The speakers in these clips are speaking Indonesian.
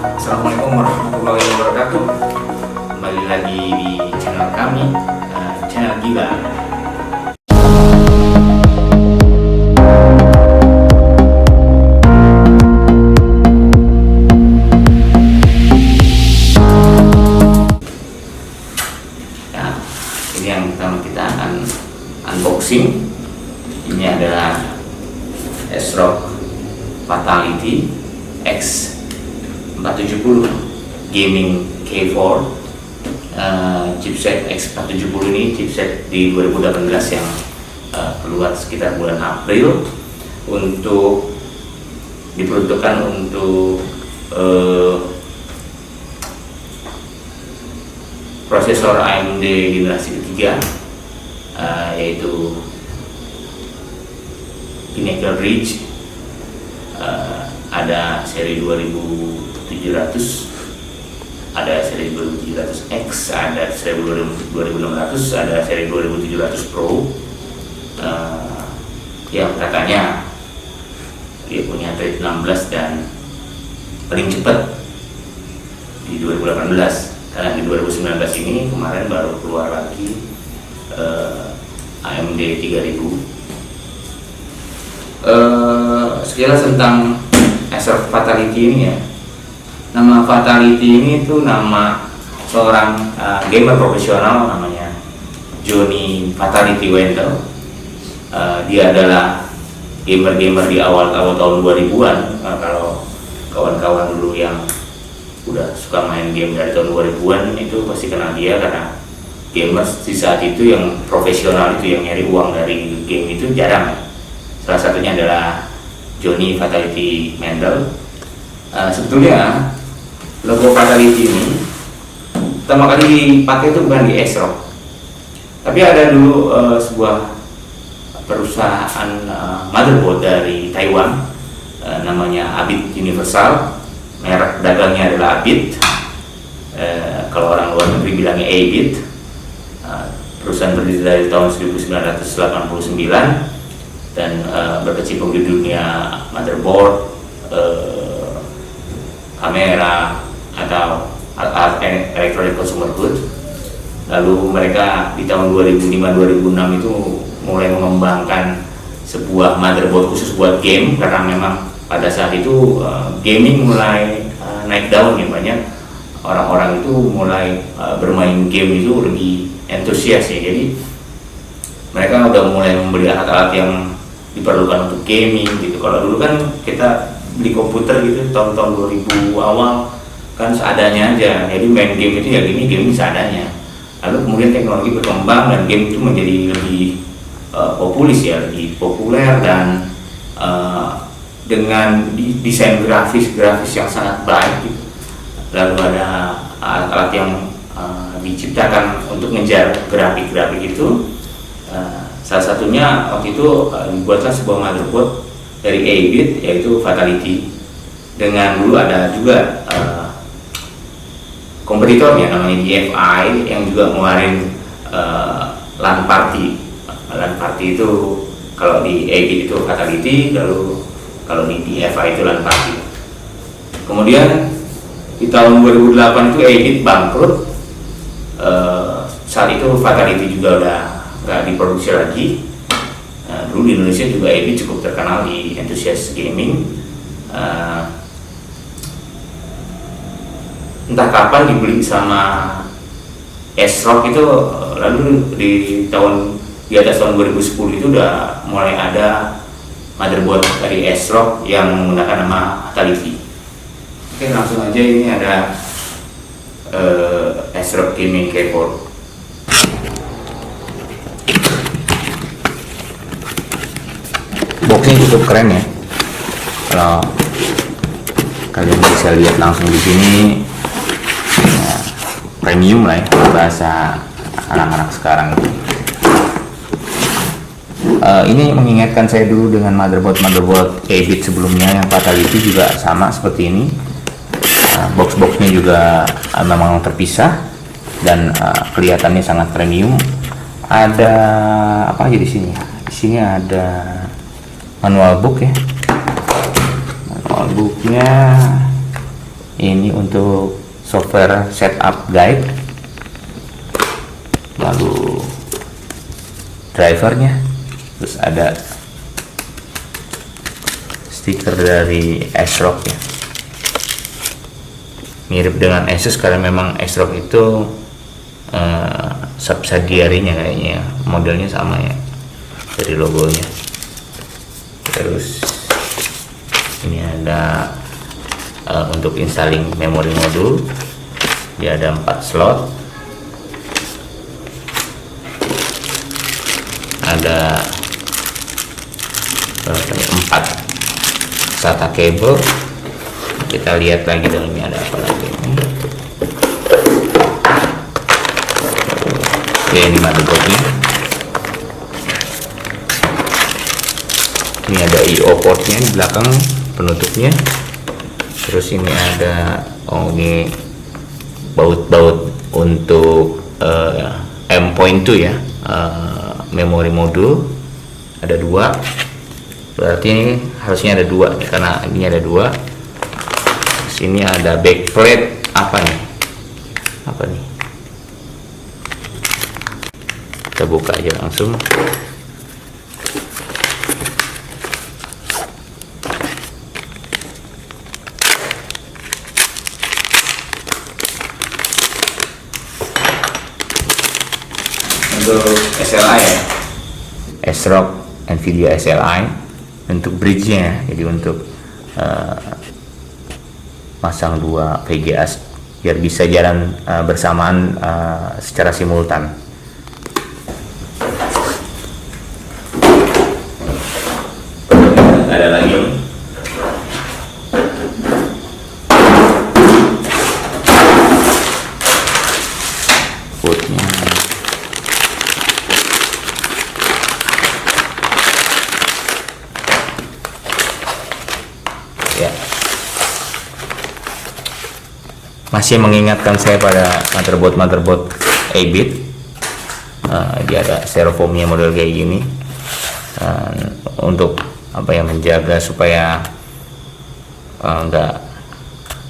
Assalamualaikum warahmatullahi wabarakatuh. Kembali lagi di channel kami, channel Gila. Nah, ini yang pertama kita akan unboxing. Ini adalah ASRock Fatality X 470 Gaming K4, chipset X470 ini chipset di 2018 yang keluar sekitar bulan April, untuk diperuntukkan untuk prosesor AMD generasi ketiga, yaitu Pinnacle Ridge. Ada seri 2700, ada seri 2700X, ada seri 2600, ada seri 2700 Pro, yang katanya dia punya Android 16 dan paling cepat di 2018. Karena di 2019 ini kemarin baru keluar lagi AMD 3000. Sekilas tentang ASRock Fatality ini ya. Nama Fatality ini tuh nama seorang gamer profesional, namanya Johnny Fatality Wendell. Dia adalah gamer-gamer di awal tahun 2000-an. Kalau kawan-kawan dulu yang udah suka main game dari tahun 2000-an itu pasti kenal dia, karena gamers di saat itu yang profesional itu yang nyari uang dari game itu jarang. Salah satunya adalah Johnny Fatality Wendell. Sebetulnya logo Fatality ini pertama kali dipakai itu bukan di ASRock, tapi ada dulu sebuah perusahaan motherboard dari Taiwan, namanya Abit Universal. Merek dagangnya adalah Abit. Kalau orang luar negeri bilangnya Abit. Perusahaan berdiri dari tahun 1989 dan berkecimpung di dunia motherboard, kamera, atau alat elektronik consumer good. Lalu mereka di tahun 2005-2006 itu mulai mengembangkan sebuah motherboard khusus buat game, karena memang pada saat itu gaming mulai naik daun ya. Banyak orang-orang itu mulai bermain game itu lebih antusias ya. Jadi mereka udah mulai membeli alat-alat yang diperlukan untuk gaming gitu. Kalau dulu kan kita beli komputer gitu tahun-tahun 2000 awal kan seadanya aja, jadi main game itu ya gini, game seadanya. Lalu kemudian teknologi berkembang dan game itu menjadi lebih lebih populer, dan dengan desain grafis yang sangat baik gitu. Lalu ada alat-alat yang diciptakan untuk ngejar grafik-grafik itu. Salah satunya waktu itu dibuatlah sebuah motherboard dari Abit, yaitu Fatality. Dengan dulu ada juga kompetitornya namanya DFI yang juga ngeluarin LAN Party. LAN Party itu kalau di Abit itu Fatality, lalu kalau di DFI itu LAN Party. Kemudian di tahun 2008 itu Abit bangkrut. Saat itu Fatality juga udah nggak diproduksi lagi. Dulu di Indonesia juga Abit cukup terkenal di antusias gaming. Entah kapan dibeli sama ASRock itu, lalu di atas tahun 2010 itu udah mulai ada motherboard dari ASRock yang menggunakan nama Fatality. Oke, langsung aja. Ini ada ASRock Gaming K4. Boxnya cukup keren ya. Kalau kalian bisa lihat langsung di sini, ya, premium lah ya, bahasa anak-anak sekarang. Ini mengingatkan saya dulu dengan motherboard Abit sebelumnya yang Fatality juga sama seperti ini. Box-boxnya juga memang terpisah dan kelihatannya sangat premium. Ada apa aja di sini? Di sini ada manual book ya. Manual booknya ini ini untuk software setup guide, lalu drivernya, terus ada stiker dari ASRock ya, mirip dengan Asus karena memang ASRock itu subsidiarinya kayaknya, modelnya sama ya dari logonya. Terus ini ada untuk installing memory modul, dia ada 4 slot, ada 4 SATA cable. Kita lihat lagi dalamnya ada apa lagi. Oke, ini motherboardnya. Ini ada I/O portnya di belakang, penutupnya. Terus ini ada ini baut-baut untuk M.2 ya, memori modul ada 2, berarti ini harusnya ada 2 karena ini ada 2. Sini ada backplate, apa nih kita buka aja langsung. Untuk SLI ya, ASRock Nvidia SLI untuk bridge-nya, jadi untuk pasang 2 VGA biar bisa jalan bersamaan secara simultan. ada lagi bootnya. Ya, masih mengingatkan saya pada motherboard 8-bit. Dia ada styrofoamnya model kayak gini, untuk apa ya, menjaga supaya enggak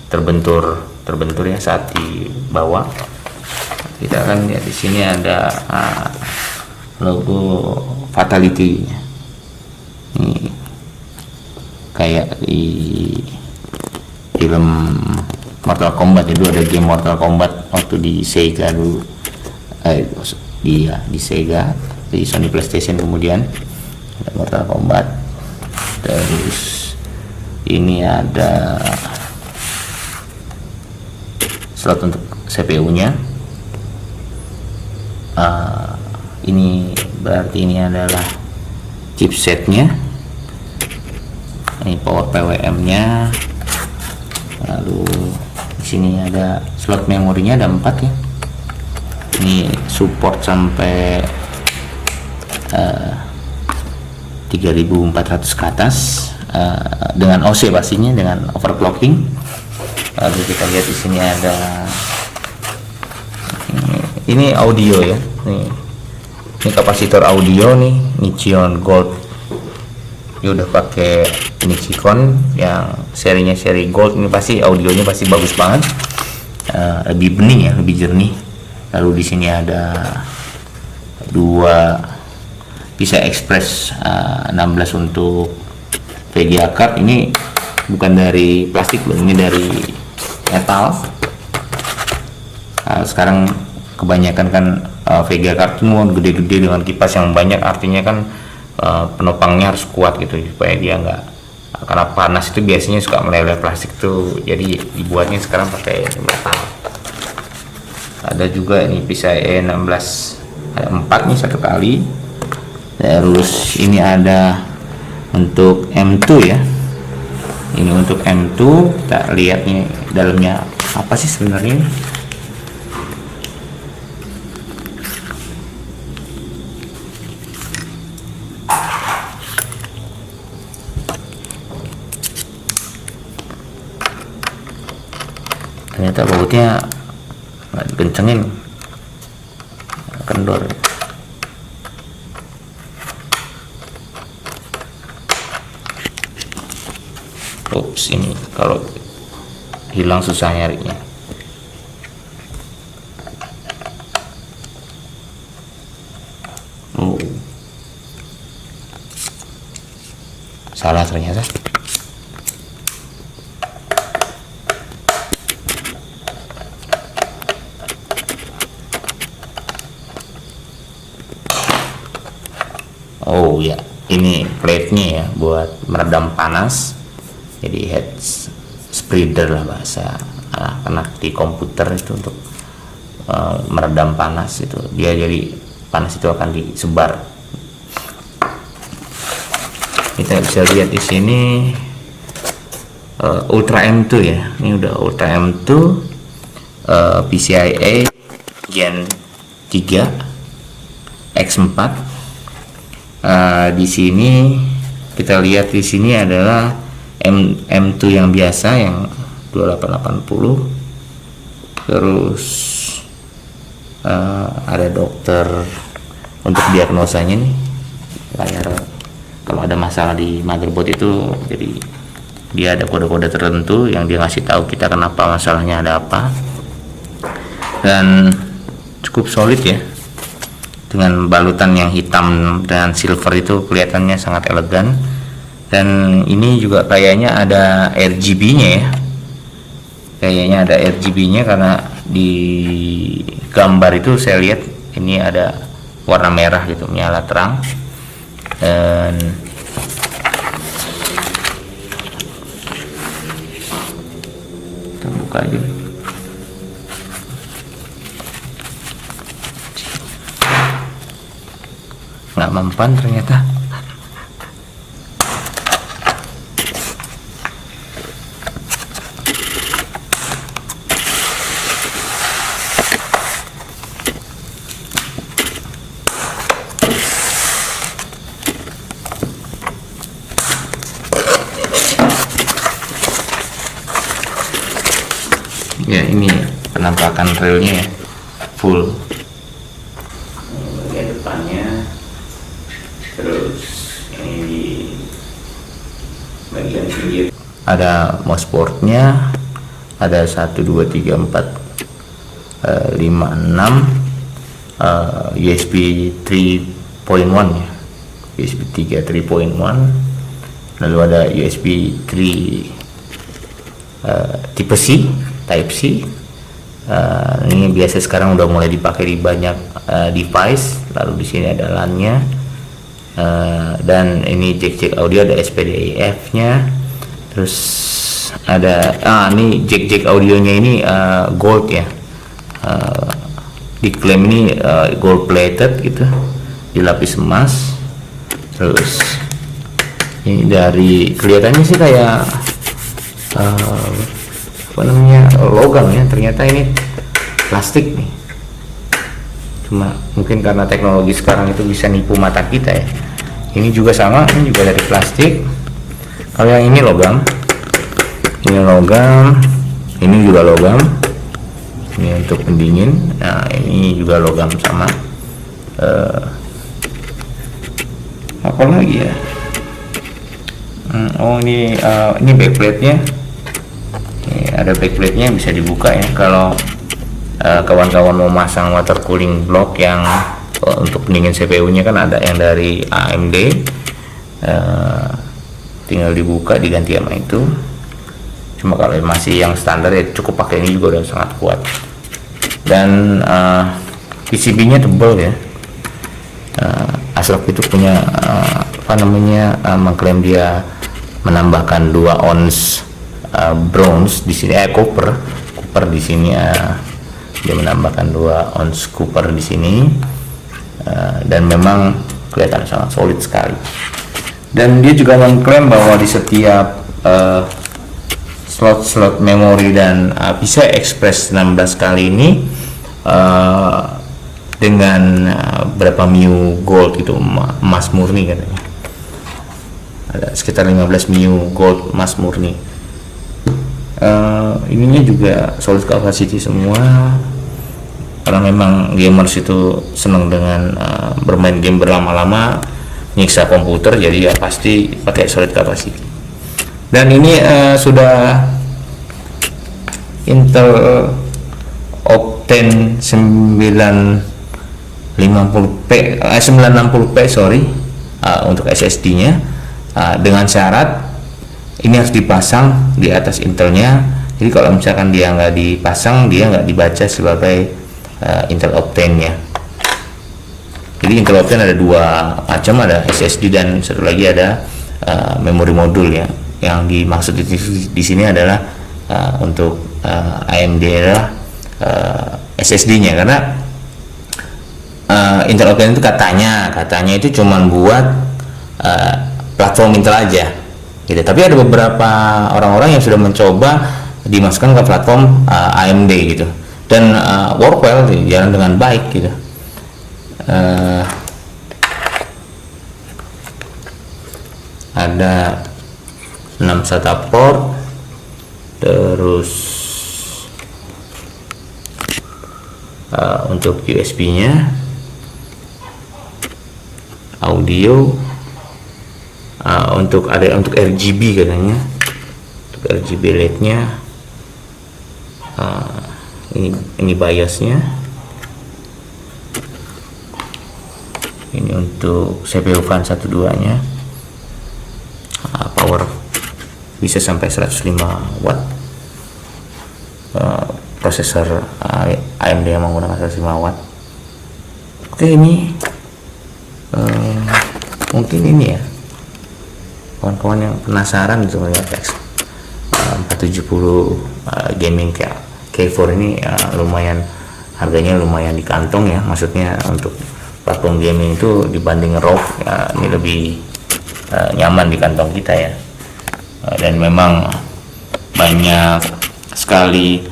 terbentur ya saat dibawa. Kita akan lihat di sini ada logo Fatality. Ini kayak di film Mortal Kombat, itu ada game Mortal Kombat waktu di Sega dulu, di Sega, di Sony PlayStation, kemudian ada Mortal Kombat. Terus ini ada slot untuk CPU-nya. Ini berarti ini adalah chipsetnya. Ini power PWM-nya. Lalu di sini ada slot memorinya, ada 4 ya. Ini support sampai 3400 ke atas, dengan OC pastinya, dengan overclocking. Lalu kita lihat di sini ada ini audio ya. Ini kapasitor audio nih, Nichicon Gold. Dia udah pakai Nichicon yang serinya seri Gold. Ini pasti audionya pasti bagus banget, lebih bening ya, lebih jernih. Lalu di sini ada 2 bisa Express 16 untuk VGA card. Ini bukan dari plastik loh, ini dari metal. Sekarang kebanyakan kan VGA card semua gede-gede dengan kipas yang banyak, artinya kan penopangnya harus kuat gitu supaya dia nggak, karena panas itu biasanya suka meleleh plastik tuh, jadi dibuatnya sekarang pakai metal. Ada juga ini PCIe 16, ada 4 nih, 1 kali. Terus ini ada untuk M2 ya. Ini untuk M2, kita lihat nih dalamnya apa sih sebenarnya. Ternyata bautnya nggak dikencengin, kendor. Ups, ini kalau hilang susah nyarinya. Oh, salah ternyata. Oh ya, ini plate-nya ya buat meredam panas. Jadi head spreader lah bahasa anak di komputer itu untuk meredam panas itu. Dia jadi panas itu akan disebar. Kita bisa lihat di sini Ultra M2 ya. Ini udah Ultra M2 PCIe Gen 3 X4. Di sini kita lihat di sini adalah M2 yang biasa yang 2880. Terus ada dokter untuk diagnosanya nih, layar kalau ada masalah di motherboard itu, jadi dia ada kode-kode tertentu yang dia ngasih tahu kita kenapa masalahnya, ada apa. Dan cukup solid ya, dengan balutan yang hitam dan silver itu kelihatannya sangat elegan. Dan ini juga kayaknya ada RGB-nya ya, kayaknya ada RGB-nya karena di gambar itu saya lihat ini ada warna merah gitu, menyala terang. Dan kita buka aja. Nggak mempan ternyata. Ya, ini penampakan railnya ya, full. Bagian depannya, terus ini di bagian pinggir ada mouseboardnya, ada 1 2 3 4 5 6 USB 3.1 ya, USB 3 3.1, lalu ada USB 3 tipe C, Type C. Ini biasa sekarang udah mulai dipakai di banyak device. Lalu di sini ada LAN-nya, dan ini jack audio, ada SPDIF-nya. Terus ada ini jack audionya ini gold ya, diklaim ini gold plated gitu, dilapis emas. Terus ini dari kelihatannya sih kayak apa namanya, logam ya, ternyata ini plastik nih. Cuma mungkin karena teknologi sekarang itu bisa nipu mata kita ya. Ini juga sama, ini juga dari plastik. Kalau yang ini logam, ini juga logam. Ini untuk pendingin. Nah, ini juga logam sama. Apa lagi ya? Oh, ini backplate-nya. Ada backplate-nya yang bisa dibuka ya, kalau kawan-kawan mau masang water cooling block yang untuk pendingin CPU-nya kan ada yang dari AMD, tinggal dibuka diganti sama itu. Cuma kalau masih yang standar ya cukup pakai ini juga udah sangat kuat. Dan PCB-nya tebal ya. ASRock itu punya mengklaim dia menambahkan 2 ons bronze di sini, copper di sini, dia menambahkan 2 ons copper di sini, dan memang kelihatan sangat solid sekali. Dan dia juga mengklaim bahwa di setiap slot memori dan PCI Express 16 kali ini dengan berapa mu gold itu, emas murni katanya, ada sekitar 15 mu gold emas murni. Ininya juga solid capacity semua, karena memang gamers itu senang dengan bermain game berlama-lama, nyiksa komputer, jadi ya pasti pakai solid capacity. Dan ini sudah Intel Optane 960p sorry, untuk SSD-nya, dengan syarat ini harus dipasang di atas Intelnya. Jadi kalau misalkan dia nggak dipasang, dia nggak dibaca sebagai Intel Optane-nya. Jadi Intel Optane ada dua macam, ada SSD dan satu lagi ada memori modul ya. Yang dimaksud di sini adalah untuk AMD adalah SSD-nya, karena Intel Optane itu katanya itu cuman buat platform Intel aja gitu. Tapi ada beberapa orang-orang yang sudah mencoba dimasukkan ke platform AMD gitu, dan work well, jalan dengan baik gitu. Ada 6 SATA port, terus untuk USB-nya, audio, untuk RGB katanya, untuk RGB LED-nya, ini BIOS-nya, ini untuk CPU fan 1.2-nya, power bisa sampai 105 watt, prosesor AMD yang menggunakan 105 watt. Oke, ini mungkin ini ya, kawan-kawan yang penasaran gitu melihat X470 gaming K4 ini, lumayan harganya lumayan di kantong ya, maksudnya untuk platform gaming itu dibanding ROG ini lebih nyaman di kantong kita ya. Dan memang banyak sekali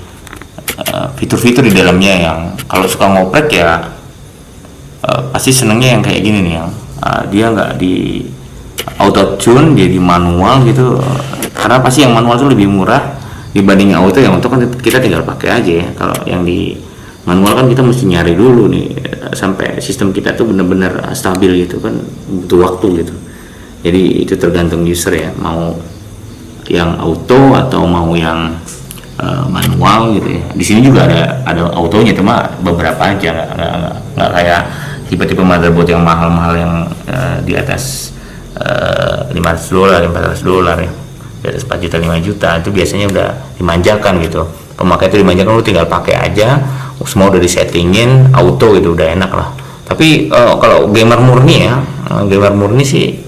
fitur-fitur di dalamnya yang kalau suka ngoprek ya pasti senengnya yang kayak gini nih, yang dia nggak di auto tune, jadi manual gitu, karena pasti yang manual itu lebih murah dibanding auto. Yang auto kan kita tinggal pakai aja ya, kalau yang di manual kan kita mesti nyari dulu nih sampai sistem kita tuh bener-bener stabil gitu kan, butuh waktu gitu. Jadi itu tergantung user ya, mau yang auto atau mau yang manual gitu ya. Di sini juga ada autonya, cuma beberapa aja, nggak kayak tipe-tipe motherboard yang mahal-mahal yang di atas $500, $400 ya, di atas 4 juta, 5 juta itu biasanya udah dimanjakan gitu. Pemakai itu dimanjakan, lu tinggal pakai aja, semua udah disettingin auto gitu, udah enak lah. Tapi kalau gamer murni ya, gamer murni sih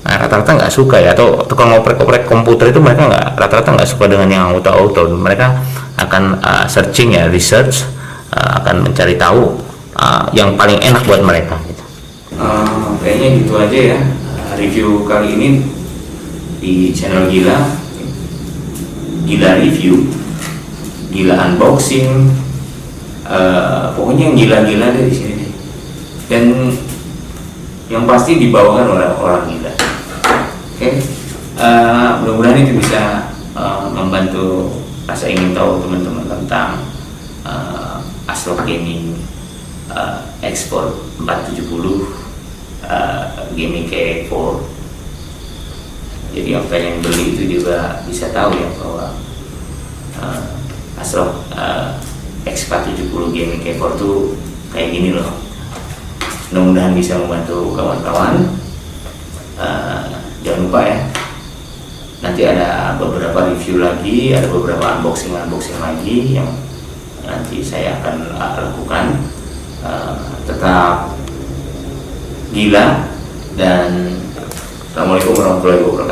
rata-rata nggak suka ya, atau tukang ngoprek-ngoprek komputer itu mereka rata-rata nggak suka dengan yang auto-auto. Mereka akan searching ya, research, akan mencari tahu yang paling enak buat mereka gitu. Kayaknya gitu aja ya review kali ini di channel Gila Review, Gila Unboxing, pokoknya yang gila-gila deh di sini deh. Dan yang pasti dibawakan oleh orang gila. Oke, mudah-mudahan itu bisa membantu rasa ingin tahu teman-teman tentang ASRock Gaming Export 470 Gaming K4. Jadi yang pengen beli itu juga bisa tahu ya bahwa ASRock X470 Gaming K4 tuh kayak gini loh. Mudah-mudahan bisa membantu kawan-kawan. Jangan lupa ya, nanti ada beberapa review lagi, ada beberapa unboxing lagi yang nanti saya akan lakukan. Tetap gila, dan Assalamualaikum warahmatullahi wabarakatuh.